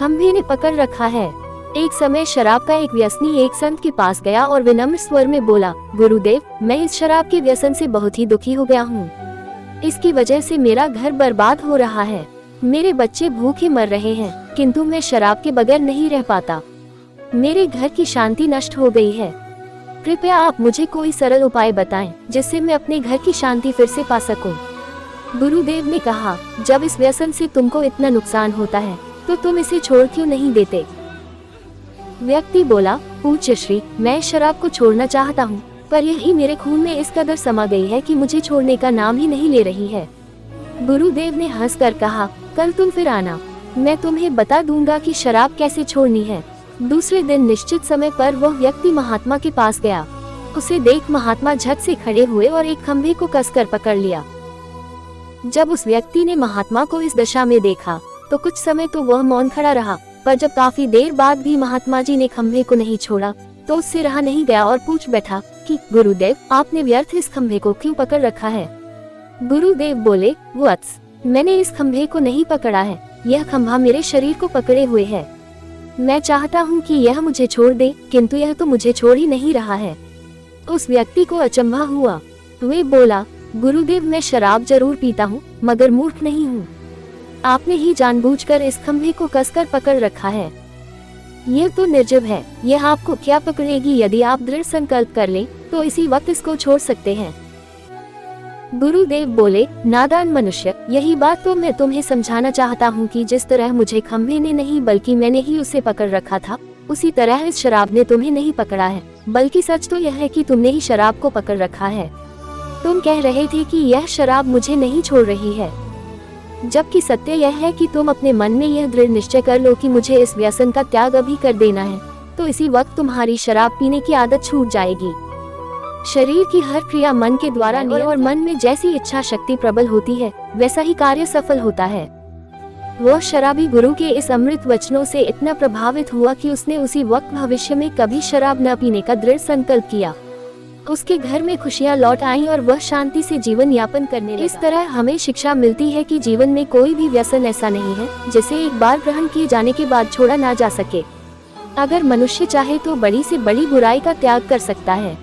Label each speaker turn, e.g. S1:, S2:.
S1: खंभे ने पकड़ रखा है। एक समय शराब का एक व्यसनी एक संत के पास गया और विनम्र स्वर में बोला, गुरुदेव, मैं इस शराब के व्यसन से बहुत ही दुखी हो गया हूँ। इसकी वजह से मेरा घर बर्बाद हो रहा है, मेरे बच्चे भूखे मर रहे हैं, किंतु मैं शराब के बगैर नहीं रह पाता। मेरे घर की शांति नष्ट हो गई है। कृपया आप मुझे कोई सरल उपाय बताएं जिससे मैं अपने घर की शांति फिर से पा सकूं। गुरुदेव ने कहा, जब इस व्यसन से तुमको इतना नुकसान होता है तो तुम इसे छोड़ क्यों नहीं देते? व्यक्ति बोला, पूज्य श्री, मैं शराब को छोड़ना चाहता हूँ, पर यही मेरे खून में इस कदर समा गई है कि मुझे छोड़ने का नाम ही नहीं ले रही है। गुरुदेव ने हंसकर कहा, कल तुम फिर आना, मैं तुम्हें बता दूंगा कि शराब कैसे छोड़नी है। दूसरे दिन निश्चित समय पर वह व्यक्ति महात्मा के पास गया। उसे देख महात्मा झट से खड़े हुए और एक खंभे को कसकर पकड़ लिया। जब उस व्यक्ति ने महात्मा को इस दशा में देखा तो कुछ समय तो वह मौन खड़ा रहा, पर जब काफी देर बाद भी महात्मा जी ने खंभे को नहीं छोड़ा तो उससे रहा नहीं गया और पूछ बैठा कि गुरुदेव, आपने व्यर्थ इस खंभे को क्यों पकड़ रखा है? गुरुदेव बोले, वत्स, मैंने इस खंभे को नहीं पकड़ा है, यह खंभा मेरे शरीर को पकड़े हुए है। मैं चाहता हूँ कि यह मुझे छोड़ दे, किंतु यह तो मुझे छोड़ ही नहीं रहा है। उस व्यक्ति को अचंभा हुआ। वे बोला, गुरुदेव, मैं शराब जरूर पीता हूँ मगर मूर्ख नहीं हूँ। आपने ही जानबूझकर इस खंभे को कसकर पकड़ रखा है। यह तो निर्जीव है, यह आपको क्या पकड़ेगी? यदि आप दृढ़ संकल्प कर लें तो इसी वक्त इसको छोड़ सकते हैं। गुरुदेव बोले, नादान मनुष्य, यही बात तो मैं तुम्हें समझाना चाहता हूँ कि जिस तरह मुझे खंभे ने नहीं बल्कि मैंने ही उसे पकड़ रखा था, उसी तरह इस शराब ने तुम्हें नहीं पकड़ा है, बल्कि सच तो यह है कि तुमने ही शराब को पकड़ रखा है। तुम कह रहे थे कि यह शराब मुझे नहीं छोड़ रही है, जबकि सत्य यह है कि तुम अपने मन में यह दृढ़ निश्चय कर लो कि मुझे इस व्यसन का त्याग अभी कर देना है, तो इसी वक्त तुम्हारी शराब पीने की आदत छूट जाएगी। शरीर की हर क्रिया मन के द्वारा और मन में जैसी इच्छा शक्ति प्रबल होती है वैसा ही कार्य सफल होता है। वह शराबी गुरु के इस अमृत वचनों से इतना प्रभावित हुआ कि उसने उसी वक्त भविष्य में कभी शराब न पीने का दृढ़ संकल्प किया। उसके घर में खुशियां लौट आईं और वह शांति से जीवन यापन करने लगा। इस तरह हमें शिक्षा मिलती है कि जीवन में कोई भी व्यसन ऐसा नहीं है जिसे एक बार ग्रहण किए जाने के बाद छोड़ा ना जा सके। अगर मनुष्य चाहे तो बड़ी से बड़ी बुराई का त्याग कर सकता है।